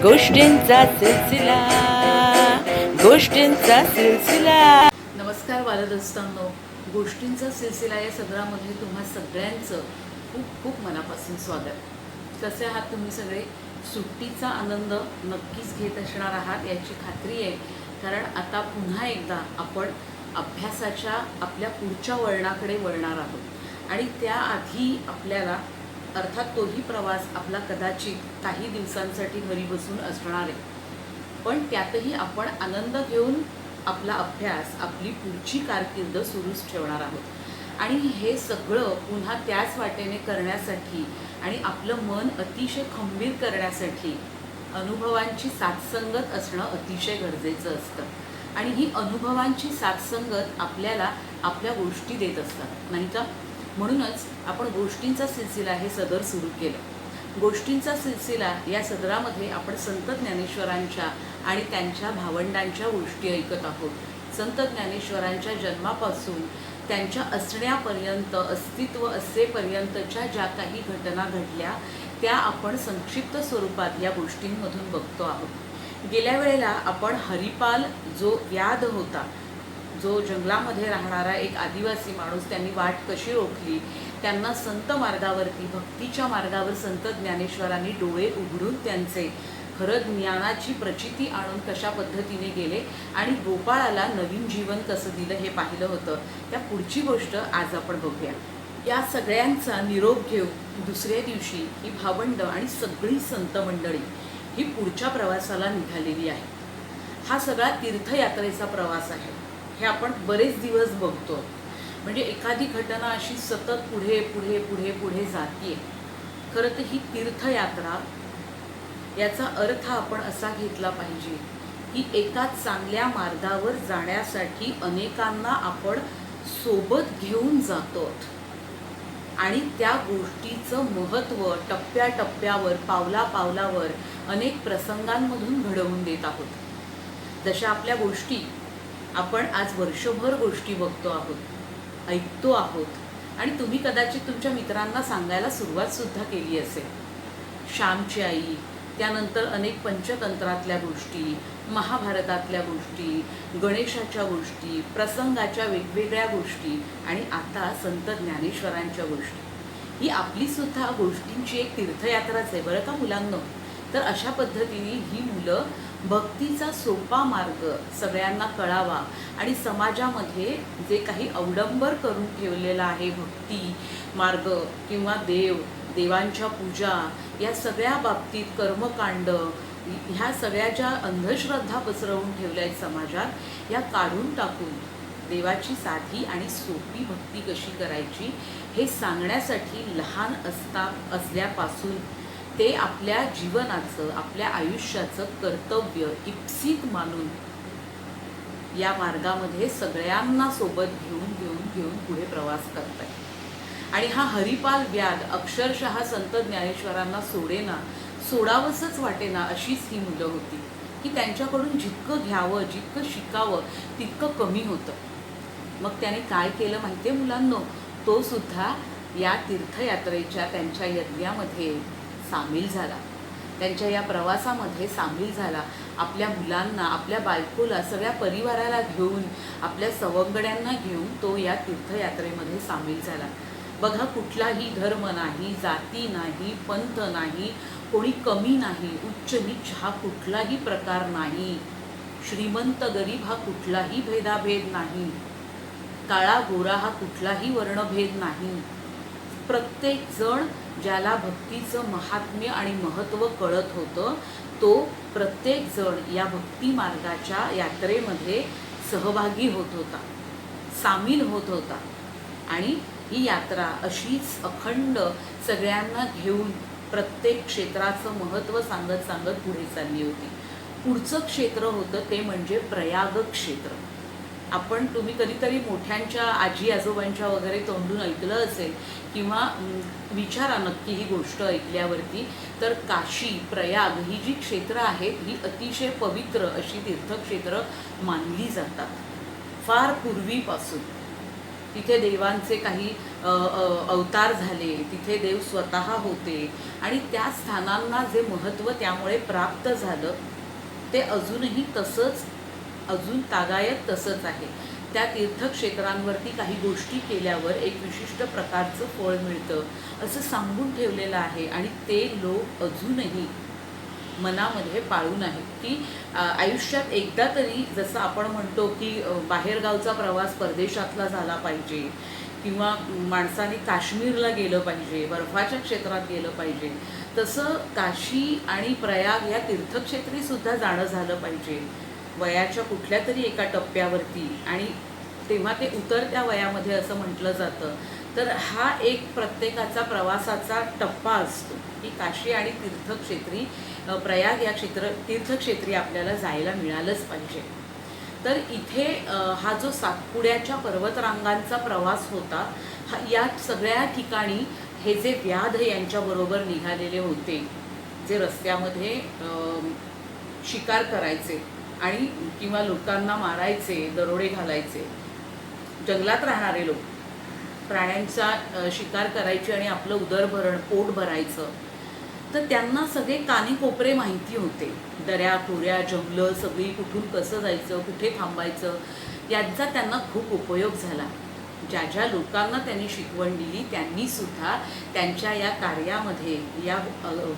गोष्टींचा सिलसिला, गोष्टींचा सिलसिला. नमस्कार बालदोस्तांनो, गोष्टींचा सिलसिला या सदरामध्ये तुम्हा सगळ्यांचं खूप खूप मनापासून स्वागत. कसे आहात तुम्ही सगळे? सुट्टीचा आनंद नक्कीच घेत असणार आहात याची खात्री आहे, कारण आता पुन्हा एकदा आपण अभ्यासाच्या आपल्या पुढच्या वळणाकडे वळणार आहोत. आणि त्याआधी आपल्याला अर्थात तोही प्रवास आपला कदाचित काही दिवसांसाठी घरी बसून असणार आहे, पण त्यातही आपण आनंद घेऊन आपला अभ्यास, आपली पुढची कारकीर्द सुरूच ठेवणार आहोत. आणि हे सगळं पुन्हा त्याच वाटेने करण्यासाठी आणि आपलं मन अतिशय खंबीर करण्यासाठी अनुभवांची साथसंगत असणं अतिशय गरजेचं असतं. आणि ही अनुभवांची साथसंगत आपल्याला आपल्या गोष्टी देत असतात, नाही का? म्हणूनच आपण गोष्टींचा सिलसिला हे सदर सुरू केलं. गोष्टींचा सिलसिला या सदरामध्ये आपण संत ज्ञानेश्वरांच्या आणि त्यांच्या भावंडांच्या गोष्टी ऐकत आहोत. संत ज्ञानेश्वरांच्या जन्मापासून त्यांच्या असण्यापर्यंत, अस्तित्व असेपर्यंतच्या ज्या काही घटना घडल्या त्या आपण संक्षिप्त स्वरूपात या गोष्टींमधून बघतो आहोत. गेल्या वेळेला आपण हरिपाल जो व्याध होता, जो जंगलामध्ये राहणारा एक आदिवासी माणूस, त्यांनी वाट कशी रोखली, त्यांना संत मार्गावरती, भक्तीच्या मार्गावर संत ज्ञानेश्वरांनी डोळे उघडून त्यांचे खरं ज्ञानाची प्रचिती आणून कशा पद्धतीने गेले आणि गोपाळाला नवीन जीवन कसं दिलं हे पाहिलं होतं. त्या पुढची गोष्ट आज आपण बघूया. या सगळ्यांचा निरोप घेऊन दुसऱ्या दिवशी ही भावंड आणि सगळी संत मंडळी ही पुढच्या प्रवासाला निघालेली आहे. हा सगळा तीर्थयात्रेचा प्रवास आहे. हे आपण बरेच दिवस बघतो. म्हणजे एखादी घटना अशी सतत पुढे पुढे पुढे पुढे जाते. खरं तर ही तीर्थयात्रा, याचा अर्थ आपण असा घेतला पाहिजे की एका चांगल्या मार्गावर जाण्यासाठी अनेकांना आपण सोबत घेऊन जातो आणि त्या गोष्टीचं महत्त्व टप्प्याटप्प्यावर, पावलापावलावर अनेक प्रसंगांमधून घडवून देत आहोत. जशा आपल्या गोष्टी आपण आज वर्षभर गोष्टी बघतो आहोत, ऐकतो आहोत आणि तुम्ही कदाचित तुमच्या मित्रांना सांगायला सुरुवातसुद्धा केली असेल. श्यामची आई, त्यानंतर अनेक पंचतंत्रातल्या गोष्टी, महाभारतातल्या गोष्टी, गणेशाच्या गोष्टी, प्रसंगाच्या वेगवेगळ्या गोष्टी आणि आता संत ज्ञानेश्वरांच्या गोष्टी. ही आपलीसुद्धा गोष्टींची एक तीर्थयात्राच आहे बरं का मुलांनो. तर अशा पद्धतीने ही मुलं भक्तीचा सोपा मार्ग सगळ्यांना कळावा आणि समाजामध्ये जे काही अवडंबर करून ठेवलेला आहे भक्ती मार्ग किंवा देवांच्या पूजा, या सगळ्या बाबतीत कर्मकांड, ह्या सगळ्या ज्या अंधश्रद्धा पसरवून ठेवल्या आहेत समाजात, या काढून टाकून देवाची साधी आणि सोपी भक्ती कशी करायची हे सांगण्यासाठी लहान असल्यापासून ते आपल्या जीवनाचं, आपल्या आयुष्याचं कर्तव्य इप्सित मानून या मार्गामध्ये सगळ्यांना सोबत घेऊन पुढे प्रवास करताय. आणि हा हरिपाल व्याध अक्षरशः संत ज्ञानेश्वरांना सोडावंसच वाटेना अशीच ही मुलं होती की त्यांच्याकडून जितकं घ्यावं, जितकं शिकावं तितकं कमी होतं. मग त्याने काय केलं माहिती आहे मुलांनो? तो सुद्धा या तीर्थयात्रेच्या त्यांच्या यज्ञामध्ये सामील झाला, त्यांच्या या प्रवासामध्ये सामील झाला. आपल्या मुलांना, आपल्या बायकोला, सगळ्या परिवाराला घेऊन, आपल्या सवंगड्यांना घेऊन तो या तीर्थयात्रेमध्ये सामील झाला. बघा, कुठलाही धर्म नाही, जाती नाही, पंथ नाही, कोणी कमी नाही, उच्च नीच हा कुठलाही प्रकार नाही, श्रीमंत गरीब हा कुठलाही भेदाभेद नाही, काळा गोरा हा कुठलाही वर्णभेद नाही. प्रत्येक जण ज्याला भक्तीचं महात्म्य आणि महत्त्व कळत होतं, तो प्रत्येक जण या भक्ती मार्गाच्या यात्रेमध्ये सहभागी होत होता, सामील होत होता. आणि ही यात्रा अशीच अखंड सगळ्यांना घेऊन प्रत्येक क्षेत्राचं महत्त्व सांगत पुढे चालली होती. पुढचं क्षेत्र होतं ते म्हणजे प्रयाग क्षेत्र. तुम्ही कधीतरी मोठ्यांच्या, आजी आजोबांच्या वगैरे तोंडून ऐकलं असेल किंवा विचारा नक्की ही गोष्ट ऐकल्यावरती. तर काशी, प्रयाग ही जी क्षेत्र आहेत ही अतिशय पवित्र अशी तीर्थक्षेत्र मानली जातात. फार पूर्वीपासून तिथे देवांचे काही अवतार झाले, तिथे देव स्वतः होते आणि त्या स्थानांना जे महत्त्व त्यामुळे प्राप्त झालं ते अजूनही तसंच, अजून तागायत तसंच आहे. त्या तीर्थक्षेत्रांवरती काही गोष्टी केल्यावर एक विशिष्ट प्रकारचं फळ मिळतं असं सांगून ठेवलेलं आहे आणि ते लोक अजूनही मनामध्ये पाळून आहेत की आयुष्यात एकदा तरी, जसं आपण म्हणतो की बाहेरगावचा प्रवास परदेशातला झाला पाहिजे किंवा माणसाने काश्मीरला गेलं पाहिजे, बर्फाच्या क्षेत्रात गेलं पाहिजे, तसं काशी आणि प्रयाग या तीर्थक्षेत्रीसुद्धा जाणं झालं पाहिजे वयाच्या कुठल्या तरी एका टप्प्यावरती. आणि तेव्हा ते उतरत्या वयामध्ये असं म्हटलं जातं. तर हा एक प्रत्येकाचा प्रवासाचा टप्पा असतो की काशी आणि तीर्थक्षेत्री, प्रयाग या तीर्थक्षेत्री आपल्याला जायला मिळालंच पाहिजे. तर इथे हा जो सातपुड्याच्या पर्वतरांगांचा प्रवास होता, या सगळ्या ठिकाणी हे जे व्याध यांच्याबरोबर निघालेले होते, जे रस्त्यामध्ये शिकार करायचे आणि किंवा लोकांना मारायचे, दरोडे घालायचे, जंगलात राहणारे लोक प्राण्यांचा शिकार करायचे आणि आपलं उदरभरण, पोट भरायचं, तर त्यांना सगळे कानेकोपरे माहिती होते. दऱ्या खोऱ्या, जंगलं सगळी, कुठून कसं जायचं, कुठे थांबायचं, यांचा त्यांना खूप उपयोग झाला. ज्या ज्या लोकांना त्यांनी शिकवण दिली त्यांनीसुद्धा त्यांच्या या कार्यामध्ये, या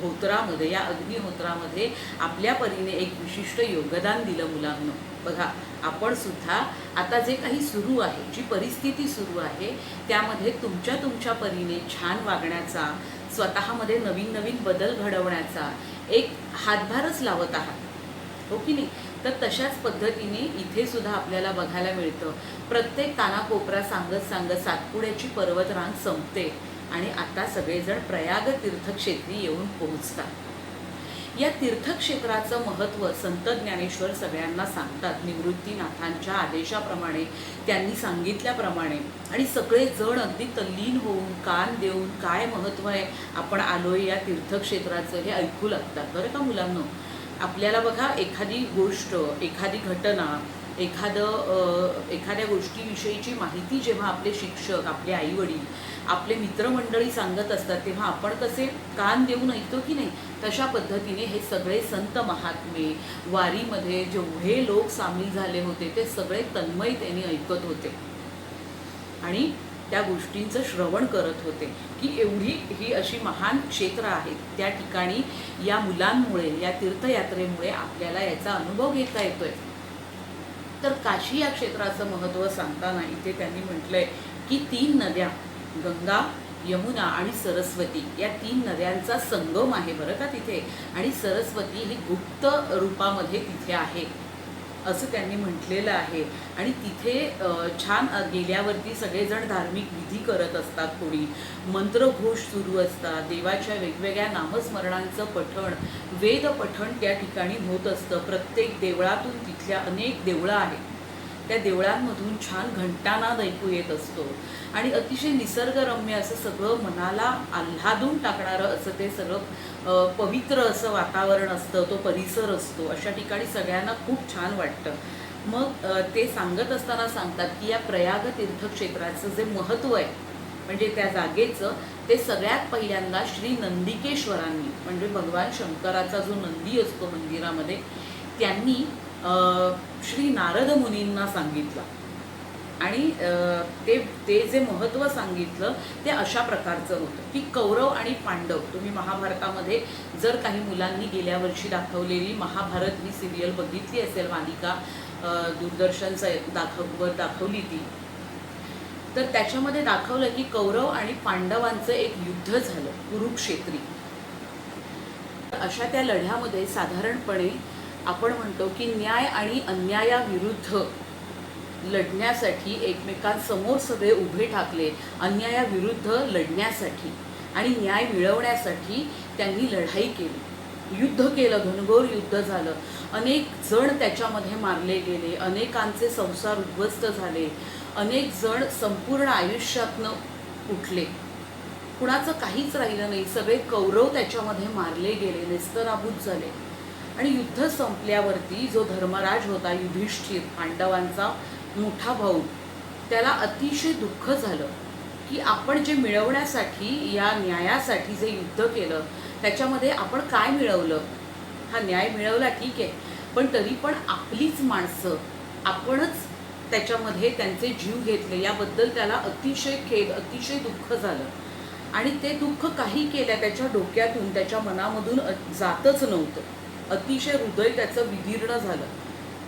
होत्रामध्ये, या अग्निहोत्रामध्ये आपल्या परीने एक विशिष्ट योगदान दिलं. मुलांनो बघा, आपण सुद्धा आता जे काही सुरू आहे, जी परिस्थिती सुरू आहे, त्यामध्ये तुमच्या परीने छान वागण्याचा, स्वतःमध्ये नवीन नवीन बदल घडवण्याचा एक हातभारच लावत आहात, हो की नाही? तर तशाच पद्धतीने इथे सुद्धा आपल्याला बघायला मिळतं. प्रत्येक कानाकोपरा सांगत सांगत सातपुड्याची पर्वतरांग संपते आणि आता सगळेजण प्रयाग तीर्थक्षेत्री येऊन पोहोचतात. या तीर्थक्षेत्राचं महत्त्व संत ज्ञानेश्वर सगळ्यांना सांगतात निवृत्तीनाथांच्या आदेशाप्रमाणे, त्यांनी सांगितल्याप्रमाणे. आणि सगळेजण अगदी तल्लीन होऊन, कान देऊन, काय महत्त्व आहे आपण आलोय या तीर्थक्षेत्राचं हे ऐकू लागतात. बरं का मुलांनो, आपल्याला बघा, एखादी गोष्ट, एखादी घटना, एखाद्या गोष्टीविषयीची माहिती जेव्हा आपले शिक्षक, आपले आईवडील, आपले मित्रमंडळी सांगत असतात, तेव्हा आपण कसे कान देऊन ऐकतो की नाही? तशा पद्धतीने हे सगळे संत महात्मे, वारीमध्ये जेवढे लोक सामील झाले होते ते सगळे तन्मयतेने ऐकत होते आणि त्या गोष्टींचं श्रवण करत होते की एवढी ही अशी महान क्षेत्र आहेत, त्या ठिकाणी या मुलांमुळे, या तीर्थयात्रेमुळे आपल्याला याचा अनुभव घेता येतोय. तर काशी या क्षेत्राचं महत्त्व सांगताना इथे त्यांनी म्हटलंय की 3 नद्या, गंगा, यमुना आणि सरस्वती, या 3 नद्यांचा संगम आहे बरं का तिथे. आणि सरस्वती ही गुप्त रूपामध्ये तिथे आहे असं त्यांनी म्हटलेलं आहे. आणि तिथे छान गेल्यावरती सगळेजण धार्मिक विधी करत असतात, कोणी मंत्रघोष सुरू असतात, देवाच्या वेगवेगळ्या नामस्मरणांचं पठण, वेद पठण त्या ठिकाणी होत असतं. प्रत्येक देवळातून, तिथल्या अनेक देवळं आहेत, त्या देवळांमधून छान घंटानाद ऐकू येत असतो आणि अतिशय निसर्गरम्य असं सगळं, मनाला आल्हादून टाकणारं असं ते सगळं पवित्र असं वातावरण असतं, तो परिसर असतो. अशा ठिकाणी सगळ्यांना खूप छान वाटतं. मग ते सांगत असताना सांगतात की या प्रयाग तीर्थक्षेत्राचं जे महत्त्व आहे, म्हणजे त्या जागेचं, ते सगळ्यात पहिल्यांदा श्री नंदिकेश्वरांनी, म्हणजे भगवान शंकराचा जो नंदी असतो मंदिरामध्ये, त्यांनी श्री नारद मुनींना सांगितलं. आणि ते जे महत्त्व सांगितलं ते अशा प्रकारचं होतं की कौरव आणि पांडव, तुम्ही महाभारतामध्ये जर काही मुलांनी गेल्या वर्षी दाखवलेली महाभारत ही सिरियल बघितली असेल, मालिका दूरदर्शनवर दाखवली ती, तर त्याच्यामध्ये दाखवलं की कौरव आणि पांडवांचं एक युद्ध झालं कुरुक्षेत्री. अशा त्या लढ्यामध्ये साधारणपणे आपण म्हणतो की न्याय आणि अन्यायाविरुद्ध लढण्यासाठी एकमेकांसमोर सगळे उभे ठाकले, अन्यायाविरुद्ध लढण्यासाठी आणि न्याय मिळवण्यासाठी त्यांनी लढाई केली, युद्ध केलं, घनघोर युद्ध झालं. अनेक जण त्याच्यामध्ये मारले गेले, अनेकांचे संसार उद्ध्वस्त झाले, अनेक जण संपूर्ण आयुष्यातनं उठले, कुणाचं काहीच राहिलं नाही, सगळे कौरव त्याच्यामध्ये मारले गेले, नेस्तनाबूत झाले. आणि युद्ध संपल्यावरती जो धर्मराज होता, युधिष्ठिर, पांडवांचा मोठा भाऊ, त्याला अतिशय दुःख झालं की आपण जे मिळवण्यासाठी या न्यायासाठी जे युद्ध केलं त्याच्यामध्ये आपण काय मिळवलं. हा न्याय मिळवला ठीक आहे, पण तरी पण आपलीच माणसं आपणच त्याच्यामध्ये त्यांचे जीव घेतले याबद्दल त्याला अतिशय खेद, अतिशय दुःख झालं. आणि ते दुःख काही केल्या त्याच्या डोक्यातून त्याच्या मनामधून जातच नव्हतं. अतिशय हृदय त्याचं विदीर्ण झालं.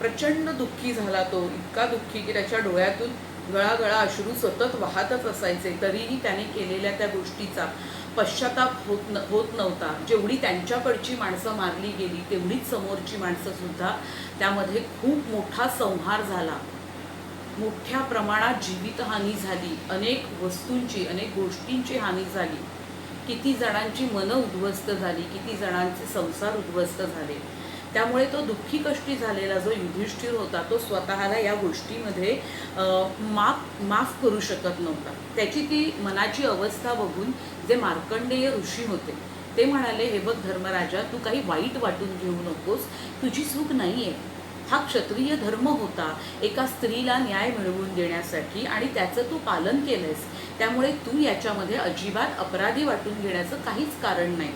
प्रचंड दुःखी झाला तो, इतका दुःखी की त्याच्या डोळ्यातून गळागळा अश्रू सतत वाहतच असायचे. तरीही त्याने केलेल्या त्या गोष्टीचा पश्चाताप होत नव्हता. जेवढी त्यांच्याकडची माणसं मारली गेली तेवढीच समोरची माणसंसुद्धा त्यामध्ये खूप मोठा संहार झाला. मोठ्या प्रमाणात जीवितहानी झाली, अनेक वस्तूंची अनेक गोष्टींची हानी झाली. किती जणांची मनं उद्ध्वस्त झाली, किती जणांचे संसार उद्ध्वस्त झाले. त्यामुळे तो दुःखी कष्टी झालेला जो युधिष्ठिर होता तो स्वतःला या गोष्टीमध्ये माफ करू शकत नव्हता. त्याची ती मनाची अवस्था बघून जे मार्कंडेय ऋषी होते ते म्हणाले, हे बघ धर्मराजा, तू काही वाईट वाटून घेऊ नकोस, तुझी चूक नाही आहे. हा क्षत्रिय धर्म होता एका स्त्रीला न्याय मिळवून देण्यासाठी आणि त्याचं तू पालन केलंयस. त्यामुळे तू याच्यामध्ये अजिबात अपराधी वाटून घेण्याचं काहीच कारण नाही.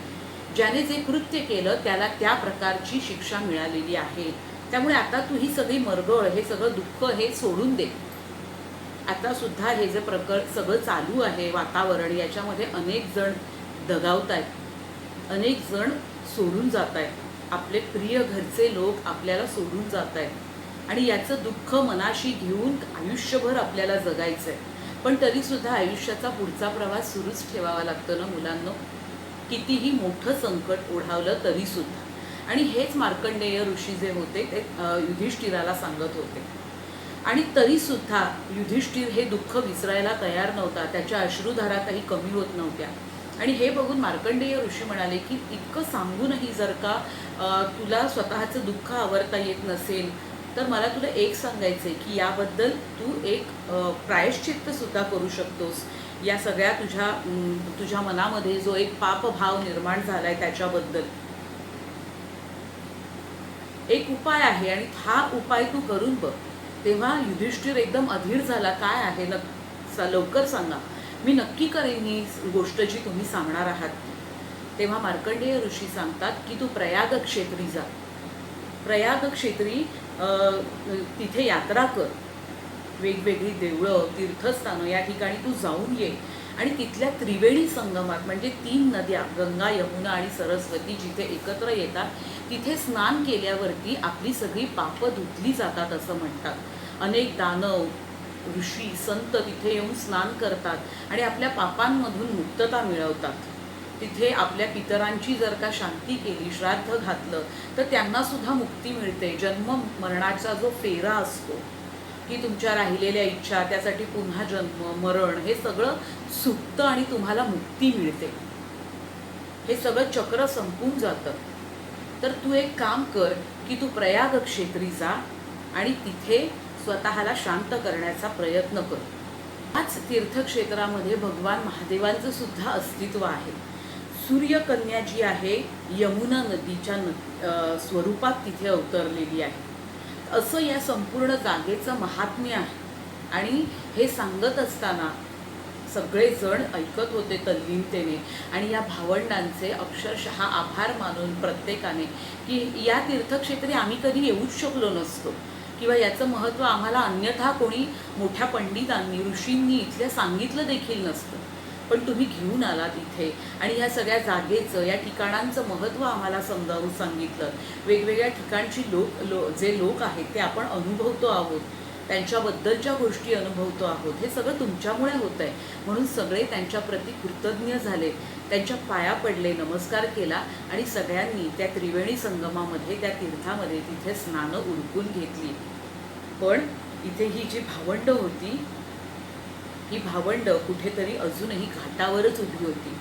ज्याने जे कृत्य केलं त्याला त्या प्रकारची शिक्षा मिळालेली आहे. त्यामुळे आता तू ही सगळी मरगळ, हे सगळं दुःख हे सोडून दे. आता सुद्धा हे जे सगळं चालू आहे वातावरण, याच्यामध्ये अनेक जण दगावत आहेत, अनेक जण सोडून जात आहेत. आपले प्रिय घरचे लोक आपल्याला सोडून जात आहेत आणि याचं दुःख मनाशी घेऊन आयुष्यभर आपल्याला जगायचं आहे. पण तरीसुद्धा आयुष्याचा पुढचा प्रवास सुरूच ठेवावा लागतो ना मुलांनो. कितीही मोठं संकट ओढावलं तरीसुद्धा. आणि हेच मार्कंडेय ऋषी जे होते ते युधिष्ठिराला सांगत होते. आणि तरीसुद्धा युधिष्ठिर हे दुःख विसरायला तयार नव्हता. त्याच्या अश्रुधारा काही कमी होत नव्हत्या. आणि हे बघून मार्कंडेय ऋषी म्हणाले की इतकं सांगूनही जर का तुला स्वतःचं दुःख आवरता येत नसेल तर मला तुला एक सांगायचं आहे की याबद्दल तू एक प्रायश्चित्तसुद्धा करू शकतोस. या सगळ्या तुझ्या मनामध्ये जो एक पापभाव निर्माण झाला आहे त्याच्याबद्दल एक उपाय आहे आणि हा उपाय तू करून बघ. तेव्हा युधिष्ठिर एकदम अधीर झाला. काय आहे लवकर सांगा, मी नक्की करेन ही गोष्ट जी तुम्ही सांगणार आहात. तेव्हा मार्कंडेय ऋषी सांगतात की तू प्रयाग क्षेत्री जा. प्रयाग क्षेत्री तिथे यात्रा कर. वेगवेगळी देवळं, तीर्थस्थानं या ठिकाणी तू जाऊन ये आणि तिथल्या त्रिवेणी संगमात म्हणजे 3 नद्या गंगा, यमुना आणि सरस्वती जिथे एकत्र येतात तिथे स्नान केल्यावरती आपली सगळी पापं धुतली जातात असं म्हणतात. अनेक दानव, ऋषी, संत तिथे येऊन स्नान करतात आणि आपल्या पापांमधून मुक्तता मिळवतात. तिथे आपल्या पितरांची जर का शांती केली, श्राद्ध घातलं तर त्यांनासुद्धा मुक्ती मिळते. जन्म मरणाचा जो फेरा असतो की तुमच्या राहिलेल्या इच्छा, त्यासाठी पुन्हा जन्म, मरण हे सगळं सुटतं आणि तुम्हाला मुक्ती मिळते. हे सगळं चक्र संपून जातं. तर तू एक काम कर की तू प्रयाग क्षेत्री जा आणि तिथे स्वतःला शांत करण्याचा प्रयत्न कर. याच तीर्थक्षेत्रामध्ये भगवान महादेवांचं सुद्धा अस्तित्व आहे. सूर्यकन्या जी आहे यमुना नदीच्या स्वरूपात तिथे अवतरलेली आहे. असं या संपूर्ण जागेचं महात्म्य आहे. आणि हे सांगत असताना सगळेजण ऐकत होते तल्लीनतेने आणि या भावंडांचे अक्षरशः आभार मानून प्रत्येकाने की या तीर्थक्षेत्री आम्ही कधी येऊच शकलो नसतो किंवा याचं महत्त्व आम्हाला अन्यथा कोणी मोठ्या पंडितांनी, ऋषींनी इथल्या सांगितलं देखील नसतं. पण तुम्ही घेऊन आलात इथे आणि ह्या सगळ्या जागेचं, या ठिकाणांचं महत्त्व आम्हाला समजावून सांगितलं. वेगवेगळ्या ठिकाणची जे लोक आहेत ते आपण अनुभवतो आहोत, त्यांच्याबद्दलच्या गोष्टी अनुभवतो आहोत. हे सगळं तुमच्यामुळे होत आहे. म्हणून सगळे त्यांच्याप्रती कृतज्ञ झाले, त्यांच्या पाया पडले, नमस्कार केला आणि सगळ्यांनी त्या त्रिवेणी संगमामध्ये, त्या तीर्थामध्ये तिथे स्नानं उरकून घेतली. पण इथे ही जी भावंड होती, ही भावंड कुठेतरी अजूनही घाटावरच उभी होती.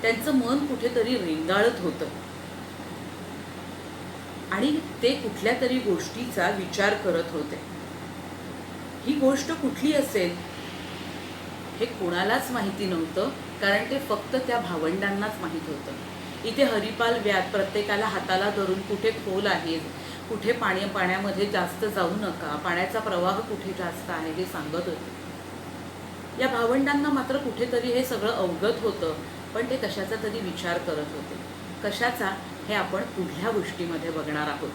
त्यांचं मन कुठेतरी रेंगाळत होतं आणि ते कुठल्या तरी गोष्टीचा विचार करत होते. ही गोष्ट कुठली असेल हे कोणालाच माहिती नव्हतं, कारण ते फक्त त्या भावंडांनाच माहीत होतं. इथे हरिपाल व्याध प्रत्येकाला हाताला धरून कुठे खोल आहे, कुठे पाण्यामध्ये जास्त जाऊ नका, पाण्याचा प्रवाह कुठे जास्त आहे हे सांगत होते. या भावंडांना मात्र कुठेतरी हे सगळं अवगत होतं, पण ते कशाचा तरी विचार करत होते. कशाचा हे आपण पुढल्या गोष्टीमध्ये बघणार आहोत.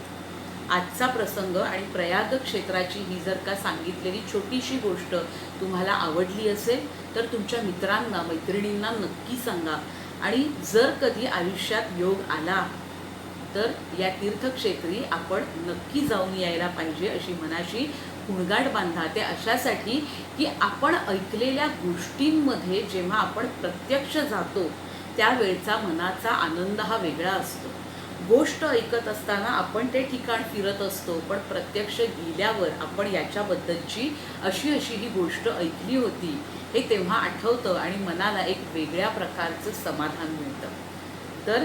आजचा प्रसंग आणि प्रयाग क्षेत्राची ही जर का सांगितलेली छोटीशी गोष्ट तुम्हाला आवडली असेल तर तुमच्या मित्रांना मैत्रिणींना नक्की सांगा. आणि जर कधी आयुष्यात योग आला तर या तीर्थक्षेत्री आपण नक्की जाऊन यायला पाहिजे अशी मनाशी हुणगाट बांधा. ते अशासाठी की आपण ऐकलेल्या गोष्टींमध्ये जेव्हा आपण प्रत्यक्ष जातो त्यावेळचा मनाचा आनंद हा वेगळा असतो. गोष्ट ऐकत असताना आपण ते ठिकाण फिरत असतो, पण प्रत्यक्ष गेल्यावर आपण याच्याबद्दलची अशी ही गोष्ट ऐकली होती हे तेव्हा आठवतं आणि मनाला एक वेगळ्या प्रकारचं समाधान मिळतं. तर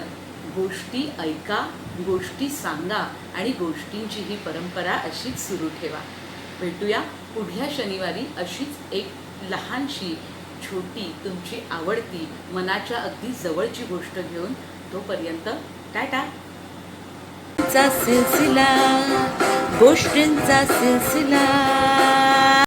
गोष्टी ऐका, गोष्टी सांगा आणि गोष्टींची ही परंपरा अशीच सुरू ठेवा. भेटूया पुढल्या शनिवारी अशीच एक लहानशी छोटी तुमची आवडती मनाच्या अगदी जवळची गोष्ट घेऊन. तोपर्यंत टाटा. चा सिलसिला, गोष्टींचा सिलसिला.